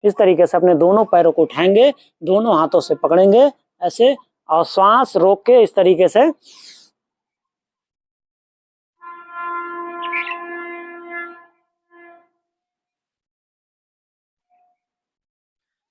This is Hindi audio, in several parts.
इस तरीके से अपने दोनों पैरों को उठाएंगे, दोनों हाथों से पकड़ेंगे ऐसे, और श्वास रोक के इस तरीके से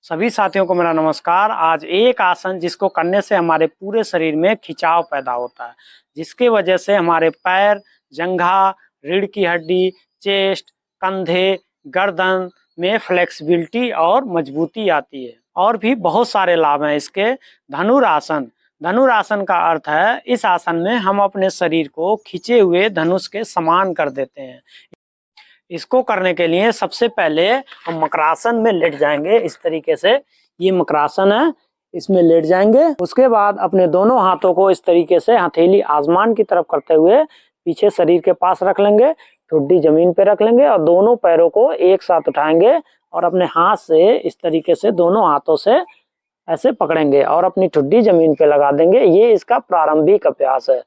सभी साथियों को मेरा नमस्कार। आज एक आसन जिसको करने से हमारे पूरे शरीर में खिंचाव पैदा होता है, जिसके वजह से हमारे पैर, जंघा, रीढ़ की हड्डी, चेस्ट, कंधे, गर्दन में फ्लेक्सिबिलिटी और मजबूती आती है। और भी बहुत सारे लाभ हैं इसके। धनुरासन, धनुरासन का अर्थ है इस आसन में हम अपने शरीर को खिंचे हुए धनुष के समान कर देते हैं। इसको करने के लिए सबसे पहले हम मकरासन में लेट जाएंगे। इस तरीके से ये मकरासन है, इसमें लेट जाएंगे। उसके बाद अपने दोनों हाथों को इस तरीके से हथेली आसमान की तरफ करते हुए पीछे शरीर के पास रख लेंगे, ठुड्डी जमीन पे रख लेंगे और दोनों पैरों को एक साथ उठाएंगे और अपने हाथ से इस तरीके से दोनों हाथों से ऐसे पकड़ेंगे और अपनी ठुड्डी जमीन पे लगा देंगे। ये इसका प्रारंभिक अभ्यास है।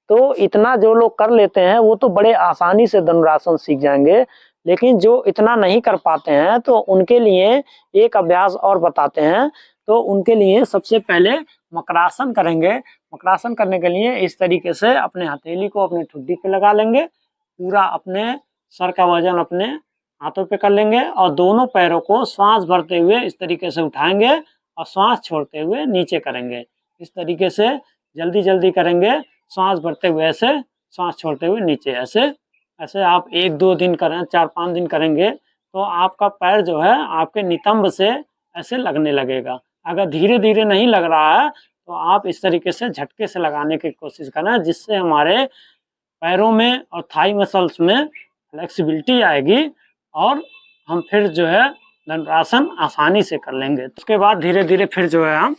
तो इतना जो लोग कर लेते हैं वो तो बड़े आसानी से धनुरासन सीख जाएंगे, लेकिन जो इतना नहीं कर पाते हैं तो उनके लिए एक अभ्यास और बताते हैं। तो उनके लिए सबसे पहले मकरासन करेंगे। मकरासन करने के लिए इस तरीके से अपने हथेली को अपनी ठुड्डी पे लगा लेंगे, पूरा अपने सर का वजन अपने हाथों पे कर लेंगे और दोनों पैरों को श्वास भरते हुए इस तरीके से उठाएंगे और श्वास छोड़ते हुए नीचे करेंगे। इस तरीके से जल्दी जल्दी करेंगे, सांस भरते हुए ऐसे, सांस छोड़ते हुए नीचे ऐसे। ऐसे आप 1-2 दिन करें, 4-5 दिन करेंगे तो आपका पैर जो है आपके नितंब से ऐसे लगने लगेगा। अगर धीरे धीरे नहीं लग रहा है तो आप इस तरीके से झटके से लगाने की कोशिश करें, जिससे हमारे पैरों में और थाई मसल्स में फ्लेक्सिबिलिटी आएगी और हम फिर जो है धनुरासन आसानी से कर लेंगे। उसके बाद धीरे धीरे फिर जो है हम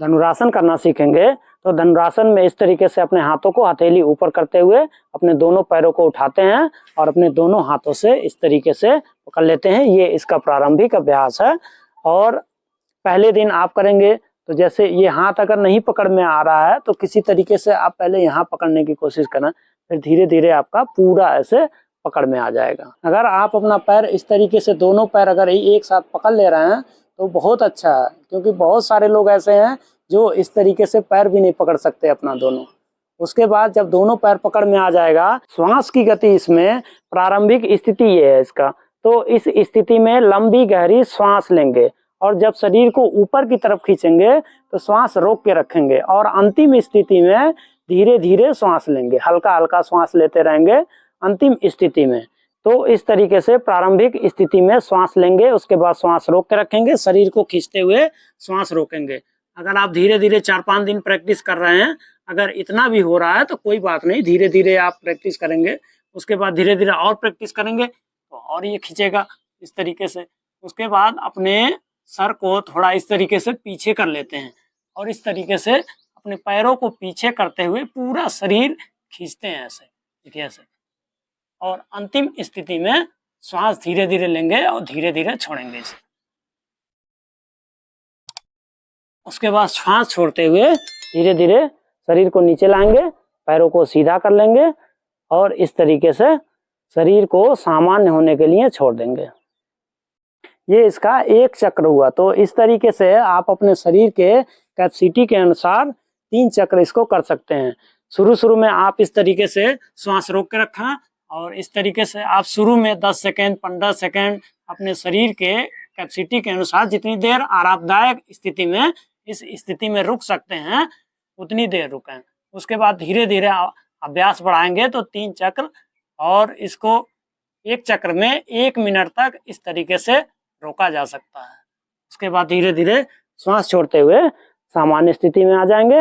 धनुरासन करना सीखेंगे। तो धनुरासन में इस तरीके से अपने हाथों को हथेली ऊपर करते हुए अपने दोनों पैरों को उठाते हैं और अपने दोनों हाथों से इस तरीके से पकड़ लेते हैं। ये इसका प्रारंभिक अभ्यास है। और पहले दिन आप करेंगे तो जैसे ये हाथ अगर नहीं पकड़ में आ रहा है तो किसी तरीके से आप पहले यहाँ पकड़ने की कोशिश करें, फिर धीरे धीरे आपका पूरा ऐसे पकड़ में आ जाएगा। अगर आप अपना पैर इस तरीके से दोनों पैर अगर एक साथ पकड़ ले रहे हैं तो बहुत अच्छा है, क्योंकि बहुत सारे लोग ऐसे हैं जो इस तरीके से पैर भी नहीं पकड़ सकते अपना दोनों। उसके बाद जब दोनों पैर पकड़ में आ जाएगा, श्वास की गति इसमें प्रारंभिक स्थिति ये है इसका। तो इस स्थिति में लंबी गहरी श्वास लेंगे और जब शरीर को ऊपर की तरफ खींचेंगे तो श्वास रोक के रखेंगे और अंतिम स्थिति में धीरे धीरे श्वास लेंगे, हल्का हल्का श्वास लेते रहेंगे अंतिम स्थिति में। तो इस तरीके से प्रारंभिक स्थिति में श्वास लेंगे, उसके बाद श्वास रोक के रखेंगे, शरीर को खींचते हुए श्वास रोकेंगे। अगर आप धीरे धीरे 4-5 दिन प्रैक्टिस कर रहे हैं, अगर इतना भी हो रहा है तो कोई बात नहीं, धीरे धीरे आप प्रैक्टिस करेंगे। उसके बाद धीरे धीरे और प्रैक्टिस करेंगे तो और ये खींचेगा इस तरीके से। उसके बाद अपने सर को थोड़ा इस तरीके से पीछे कर लेते हैं और इस तरीके से अपने पैरों को पीछे करते हुए पूरा शरीर खींचते हैं ऐसे, देखिए ऐसे। और अंतिम स्थिति में श्वास धीरे धीरे लेंगे और धीरे धीरे छोड़ेंगे इसे। उसके बाद श्वास छोड़ते हुए धीरे धीरे शरीर को नीचे लाएंगे, पैरों को सीधा कर लेंगे और इस तरीके से शरीर को सामान्य होने के लिए छोड़ देंगे। ये इसका एक चक्र हुआ। तो इस तरीके से आप अपने शरीर के कैपेसिटी के अनुसार 3 चक्र इसको कर सकते हैं। शुरू में आप इस तरीके से श्वास रोक के रखें और इस तरीके से आप शुरू में 10 सेकेंड 15 सेकेंड अपने शरीर के कैपेसिटी के अनुसार जितनी देर आरामदायक स्थिति में इस स्थिति में रुक सकते हैं उतनी देर रुकें। उसके बाद धीरे धीरे अभ्यास बढ़ाएंगे तो 3 चक्र, और इसको एक चक्र में 1 मिनट तक इस तरीके से रोका जा सकता है। उसके बाद धीरे धीरे श्वास छोड़ते हुए सामान्य स्थिति में आ जाएंगे।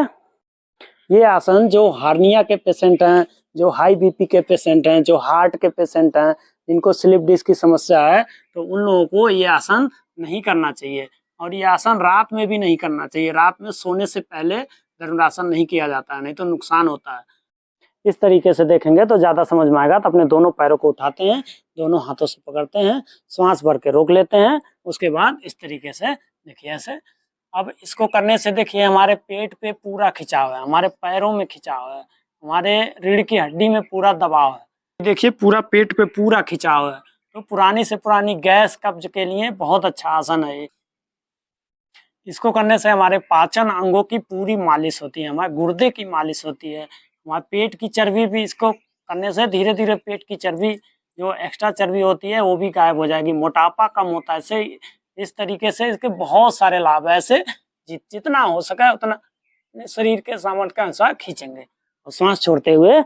ये आसन जो हार्निया के पेशेंट हैं, जो हाई बीपी के पेशेंट हैं, जो हार्ट के पेशेंट हैं, जिनको स्लिप डिस्क की समस्या है, तो उन लोगों को ये आसन नहीं करना चाहिए। और ये आसन रात में भी नहीं करना चाहिए। रात में सोने से पहले धनुरासन नहीं किया जाता है, नहीं तो नुकसान होता है। इस तरीके से देखेंगे तो ज़्यादा समझ में आएगा। तो अपने दोनों पैरों को उठाते हैं, दोनों हाथों से पकड़ते हैं, श्वास भर के रोक लेते हैं। उसके बाद इस तरीके से देखिए ऐसे। अब इसको करने से देखिए हमारे पेट पे पूरा खिंचाव है, हमारे पैरों में खिंचाव है, हमारे रीढ़ की हड्डी में पूरा दबाव है। देखिए पूरा पेट पे पूरा खिंचाव है तो पुरानी से पुरानी गैस कब्ज के लिए बहुत अच्छा आसन है ये। इसको करने से हमारे पाचन अंगों की पूरी मालिश होती है, हमारे गुर्दे की मालिश होती है, हमारे पेट की चर्बी भी इसको करने से धीरे धीरे पेट की चर्बी जो एक्स्ट्रा चर्बी होती है वो भी गायब हो जाएगी, मोटापा कम होता है। ऐसे इस तरीके से इसके बहुत सारे लाभ है। ऐसे जितना हो सके उतना शरीर के सामर्थ्य के अनुसार खींचेंगे और सांस छोड़ते हुए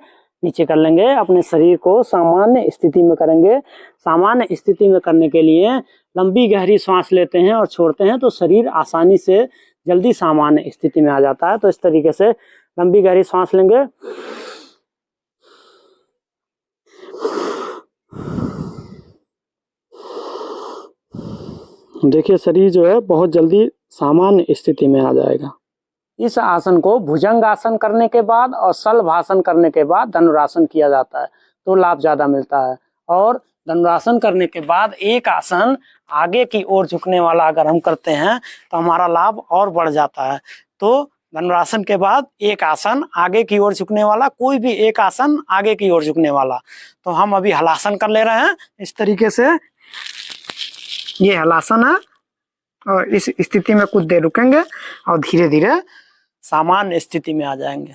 नीचे कर लेंगे। अपने शरीर को सामान्य स्थिति में करेंगे। सामान्य स्थिति में करने के लिए लंबी गहरी सांस लेते हैं और छोड़ते हैं तो शरीर आसानी से जल्दी सामान्य स्थिति में आ जाता है। तो इस तरीके से लंबी गहरी सांस लेंगे। देखिए शरीर जो है बहुत जल्दी सामान्य स्थिति में आ जाएगा। इस आसन को भुजंग आसन करने के बाद और शलभासन करने के बाद धनुरासन किया जाता है तो लाभ ज्यादा मिलता है। और धनुरासन करने के बाद एक आसन आगे की ओर झुकने वाला अगर हम करते हैं तो हमारा लाभ और बढ़ जाता है। तो धनुरासन के बाद एक आसन आगे की ओर झुकने वाला, कोई भी एक आसन आगे की ओर झुकने वाला। तो हम अभी हलासन कर ले रहे हैं। इस तरीके से ये हलासन है और इस स्थिति में कुछ देर रुकेंगे और धीरे धीरे सामान्य स्थिति में आ जाएंगे।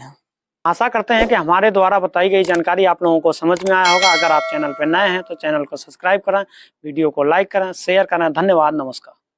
आशा करते हैं कि हमारे द्वारा बताई गई जानकारी आप लोगों को समझ में आया होगा। अगर आप चैनल पर नए हैं तो चैनल को सब्सक्राइब करें, वीडियो को लाइक करें, शेयर करें। धन्यवाद, नमस्कार।